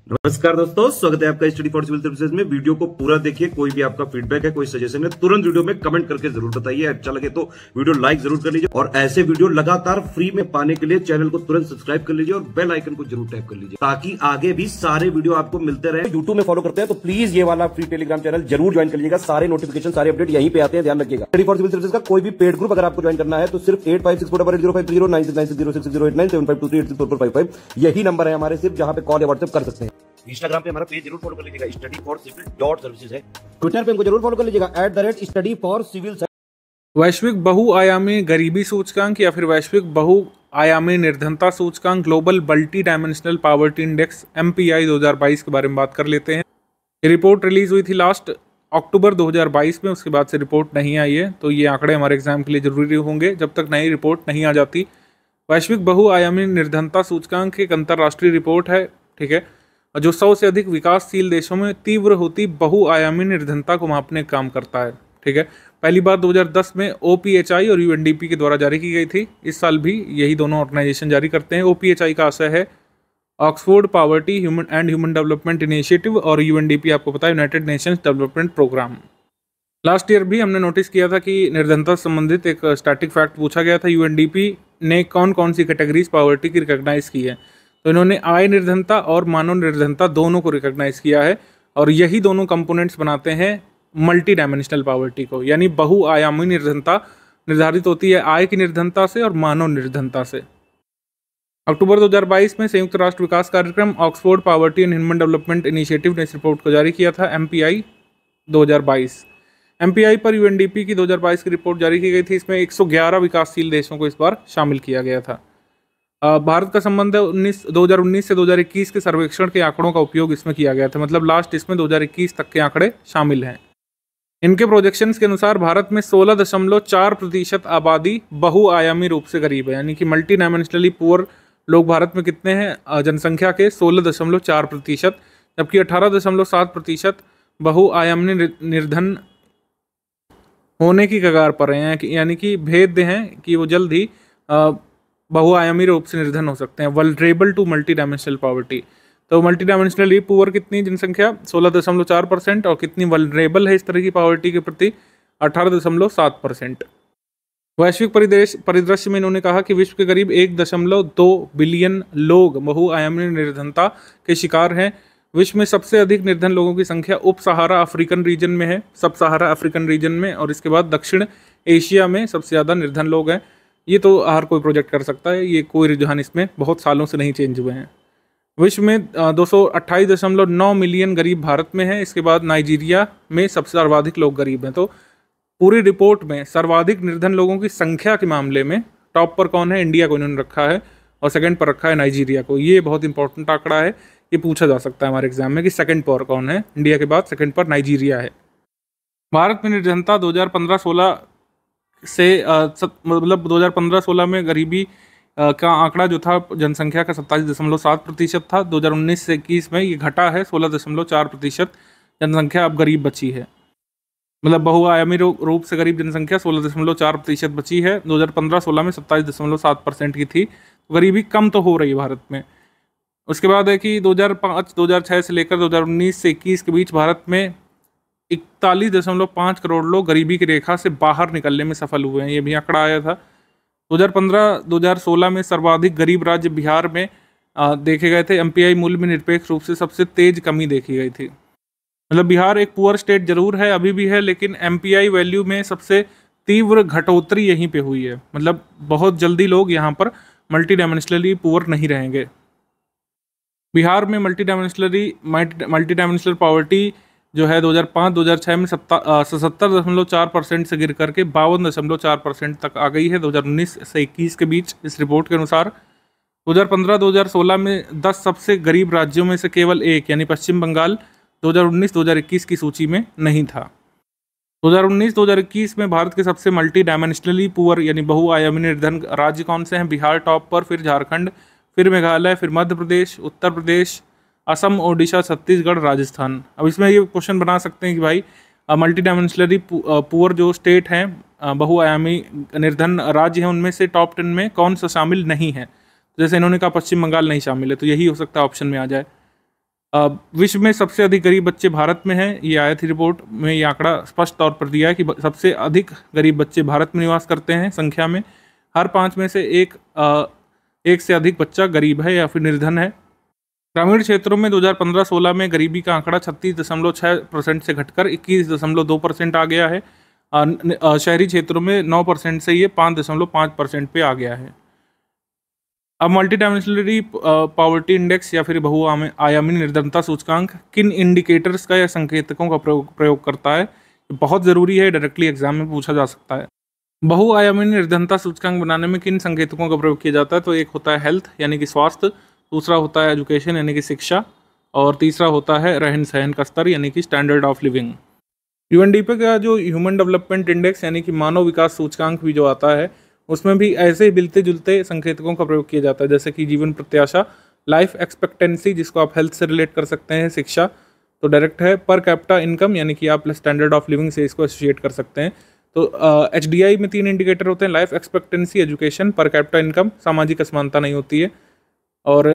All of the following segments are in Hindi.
नमस्कार दोस्तों, स्वागत है आपका स्टडी फॉर सिविल सर्विसेज में। वीडियो को पूरा देखिए। कोई भी आपका फीडबैक है, कोई सजेशन है, तुरंत वीडियो में कमेंट करके जरूर बताइए। अच्छा लगे तो वीडियो लाइक जरूर कर लीजिए और ऐसे वीडियो लगातार फ्री में पाने के लिए चैनल को तुरंत सब्सक्राइब कर लीजिए और बेल आइकन को जरूर टैप कर लीजिए ताकि आगे भी सारे वीडियो आपको मिलते रहे। यूट्यूब में फॉलो करते हैं तो प्लीज ये वाला फ्री टेलीग्राम चैनल जरूर ज्वाइन कर लीजिएगा। सारे नोटिफिकेशन, सारे अपडेट यहीं पे आते हैं, ध्यान रखिएगा। स्टडी फॉर सिविल सर्विसेज का कोई भी पेड ग्रुप अगर आपको ज्वाइन करना है तो सिर्फ 8564805309696086089483864455 यही नंबर है हमारे, सिर्फ जहां पे कॉल या व्हाट्सएप कर सकते हैं। इंस्टाग्राम पे हमारा पेज जरूर फॉलो कर लीजिएगा, स्टडी फॉर सिविल .सर्विसेज है। ट्विटर पे हमको जरूर फॉलो कर लीजिएगा, @study for civil। वैश्विक बहुआयामी गरीबी सूचकांक या फिर वैश्विक बहुआयामी निर्धनता सूचकांक, global multi dimensional poverty index MPI 2022 के बारे में बात कर लेते हैं। ये रिपोर्ट रिलीज हुई थी लास्ट अक्टूबर 2022 में, उसके बाद से रिपोर्ट नहीं आई है, तो ये आंकड़े हमारे एग्जाम के लिए जरूरी होंगे जब तक नई रिपोर्ट नहीं आ जाती। वैश्विक बहुआयामी निर्धनता सूचकांक एक अंतर्राष्ट्रीय रिपोर्ट है, ठीक है, जो 100 से अधिक विकासशील देशों में तीव्र होती बहुआयामी निर्धनता को मापने का काम करता है, ठीक है। पहली बार 2010 में OPHI और UNDP के द्वारा जारी की गई थी। इस साल भी यही दोनों ऑर्गेनाइजेशन जारी करते हैं। OPHI का आशय है Oxford poverty human development initiative और UNDP आपको पता है United Nations development programme. Last year भी हमने नोटिस किया था कि निर्धनता से संबंधित एक स्टैटिक फैक्ट पूछा गया था। UNDP ने कौन कौन सी कैटेगरीज पॉवर्टी की रिकॉग्नाइज की है, तो इन्होंने आय निर्धनता और मानव निर्धनता दोनों को रिकॉग्नाइज किया है और यही दोनों कंपोनेंट्स बनाते हैं मल्टी डायमेंशनल पॉवर्टी को। यानी बहुआयामी निर्धनता निर्धारित होती है आय की निर्धनता से और मानव निर्धनता से। अक्टूबर 2022 में संयुक्त राष्ट्र विकास कार्यक्रम Oxford poverty and human development initiative ने इस रिपोर्ट को जारी किया था, MPI 2022। MPI पर UNDP की 2022 की रिपोर्ट जारी की गई थी। इसमें 111 विकासशील देशों को इस बार शामिल किया गया था। भारत का संबंध है 2019 से 2021 के सर्वेक्षण के आंकड़ों का उपयोग इसमें किया गया था, मतलब लास्ट इसमें 2021 तक के आंकड़े शामिल हैं। इनके प्रोजेक्शंस के अनुसार भारत में 16.4% आबादी बहुआयामी रूप से गरीब है, यानी कि मल्टी डायमेंशनली पुअर लोग भारत में कितने हैं जनसंख्या के 16.4%, जबकि 18.7% बहुआयामी निर्धन होने की कगार पर हैं, यानी कि भेद्य हैं कि वो जल्द ही बहुआयामी रूप से निर्धन हो सकते हैं। Vulnerable to multi dimensional poverty, तो मल्टी डायमेंशनली पुअर कितनी जनसंख्या 16.4% और कितनी वल्नरेबल है इस तरह की पॉवर्टी के प्रति 18.7%। वैश्विक परिदृश्य में इन्होंने कहा कि विश्व के करीब 1.2 बिलियन लोग बहुआयामी निर्धनता के शिकार हैं। विश्व में सबसे अधिक निर्धन लोगों की संख्या उप सहारा अफ्रीकन रीजन में है, सब सहारा अफ्रीकन रीजन में, और इसके बाद दक्षिण एशिया में सबसे ज़्यादा निर्धन लोग हैं। ये तो हर कोई प्रोजेक्ट कर सकता है, ये कोई रुझान इसमें बहुत सालों से नहीं चेंज हुए हैं। विश्व में 228.9 मिलियन गरीब भारत में है, इसके बाद नाइजीरिया में सबसे सर्वाधिक लोग गरीब हैं। तो पूरी रिपोर्ट में सर्वाधिक निर्धन लोगों की संख्या के मामले में टॉप पर कौन है? इंडिया को इन्होंने रखा है और सेकंड पर रखा है नाइजीरिया को। ये बहुत इंपॉर्टेंट आंकड़ा है, ये पूछा जा सकता है हमारे एग्जाम में कि सेकंड पर कौन है। इंडिया के बाद सेकंड पर नाइजीरिया है। भारत में निर्धनता 2015-16 से मतलब 2015-16 में गरीबी का आंकड़ा जो था जनसंख्या का 27.7% था। 2019 से 21 में ये घटा है, 16.4% जनसंख्या अब गरीब बची है, मतलब बहुआयामी रूप से गरीब जनसंख्या 16.4% बची है। 2015-16 में 27.7% की थी, तो गरीबी कम तो हो रही है भारत में। उसके बाद है कि 2005-2006 से लेकर 2019 से 21 के बीच भारत में 41.5 करोड़ लोग गरीबी की रेखा से बाहर निकलने में सफल हुए हैं, ये भी आंकड़ा आया था। 2015-2016 में सर्वाधिक गरीब राज्य बिहार में देखे गए थे। MPI मूल्य में निरपेक्ष रूप से सबसे तेज कमी देखी गई थी, मतलब बिहार एक पुअर स्टेट जरूर है, अभी भी है, लेकिन MPI वैल्यू में सबसे तीव्र घटोतरी यहीं पे हुई है, मतलब बहुत जल्दी लोग यहाँ पर मल्टी डायमेंशनली पुअर नहीं रहेंगे। बिहार में मल्टी डायमेंशनल पॉवर्टी जो है 2005-2006 में 77.4% से गिर करके 52.4% तक आ गई है 2019 से 21 के बीच। इस रिपोर्ट के अनुसार 2015-2016 में 10 सबसे गरीब राज्यों में से केवल एक, यानी पश्चिम बंगाल 2019-2021 की सूची में नहीं था। 2019-2021 में भारत के सबसे मल्टी डायमेंशनली पुअर यानी बहुआयामी निर्धन राज्य कौन से हैं? बिहार टॉप पर, फिर झारखंड, फिर मेघालय, फिर मध्य प्रदेश, उत्तर प्रदेश, असम, ओडिशा, छत्तीसगढ़, राजस्थान। अब इसमें ये क्वेश्चन बना सकते हैं कि भाई मल्टी डायमेंशनली पुअर जो स्टेट हैं, बहुआयामी निर्धन राज्य हैं, उनमें से टॉप 10 में कौन सा शामिल नहीं है? जैसे इन्होंने कहा पश्चिम बंगाल नहीं शामिल है, तो यही हो सकता है ऑप्शन में आ जाए। विश्व में सबसे अधिक गरीब बच्चे भारत में हैं। ये आया थी रिपोर्ट में, ये आंकड़ा स्पष्ट तौर पर दिया है कि सबसे अधिक गरीब बच्चे भारत में निवास करते हैं संख्या में। हर 5 में से एक से अधिक बच्चा गरीब है या फिर निर्धन है। ग्रामीण क्षेत्रों में 2015-16 में गरीबी का आंकड़ा 36.6% से घटकर 21.2% आ गया है। शहरी क्षेत्रों में 9% से ये 5.5% पे आ गया है। अब मल्टी डायमेंशनली पॉवर्टी इंडेक्स या फिर बहुआयामी निर्धनता सूचकांक किन इंडिकेटर्स का या संकेतकों का प्रयोग करता है, बहुत ज़रूरी है, डायरेक्टली एग्जाम में पूछा जा सकता है। बहुआयामी निर्धनता सूचकांक बनाने में किन संकेतकों का प्रयोग किया जाता है, तो एक होता है हेल्थ यानी कि स्वास्थ्य, दूसरा होता है एजुकेशन यानी कि शिक्षा, और तीसरा होता है रहन सहन का स्तर यानी कि स्टैंडर्ड ऑफ लिविंग। यूएनडीपी का जो ह्यूमन डेवलपमेंट इंडेक्स यानी कि मानव विकास सूचकांक भी जो आता है, उसमें भी ऐसे ही मिलते जुलते संकेतकों का प्रयोग किया जाता है, जैसे कि जीवन प्रत्याशा, लाइफ एक्सपेक्टेंसी जिसको आप हेल्थ से रिलेट कर सकते हैं, शिक्षा तो डायरेक्ट है, पर कैपिटा इनकम यानी कि आप स्टैंडर्ड ऑफ लिविंग से इसको एसोसिएट कर सकते हैं। तो HDI में 3 इंडिकेटर होते हैं, life expectancy, education, per capita income, सामाजिक असमानता नहीं होती है, और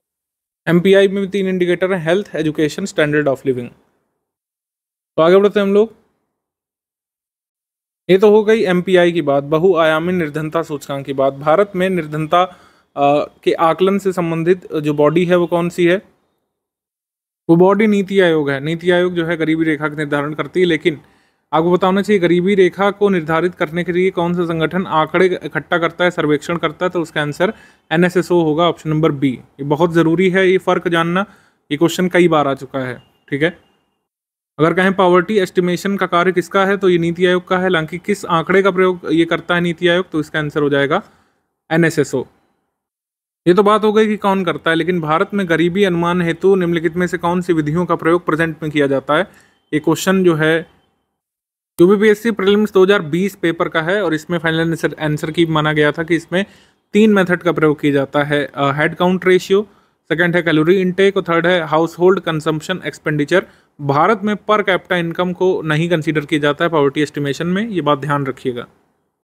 MPI में भी 3 इंडिकेटर हैं, health, education, standard of living. तो आगे बढ़ते हैं हम लोग। ये तो हो गई MPI की बात, बहुआयामी निर्धनता सूचकांक की बात। भारत में निर्धनता के आकलन से संबंधित जो बॉडी है वो कौन सी है, वो बॉडी नीति आयोग है। नीति आयोग जो है गरीबी रेखा का निर्धारण करती है, लेकिन आपको बताना चाहिए गरीबी रेखा को निर्धारित करने के लिए कौन सा संगठन आंकड़े इकट्ठा करता है, सर्वेक्षण करता है, तो उसका आंसर NSSO होगा, ऑप्शन नंबर बी। ये बहुत ज़रूरी है ये फ़र्क जानना, ये क्वेश्चन कई बार आ चुका है, ठीक है। अगर कहें पॉवर्टी एस्टिमेशन का कार्य किसका है, तो ये नीति आयोग का है। हालांकि किस आंकड़े का प्रयोग ये करता है नीति आयोग, तो इसका आंसर हो जाएगा NSSO। ये तो बात हो गई कि कौन करता है, लेकिन भारत में गरीबी अनुमान हेतु निम्नलिखित में से कौन सी विधियों का प्रयोग प्रेजेंट में किया जाता है। ये क्वेश्चन जो है UPPSC प्रीलिम्स 2020 पेपर का है, और इसमें फाइनल आंसर की माना गया था कि इसमें 3 मेथड का प्रयोग किया जाता है। हेड काउंट रेशियो, सेकंड है कैलोरी इनटेक, और थर्ड है house hold consumption expenditure. Bharat में पर कैपिटा इनकम को नहीं कंसीडर किया जाता है पॉवर्टी एस्टिमेशन में, ये बात ध्यान रखिएगा।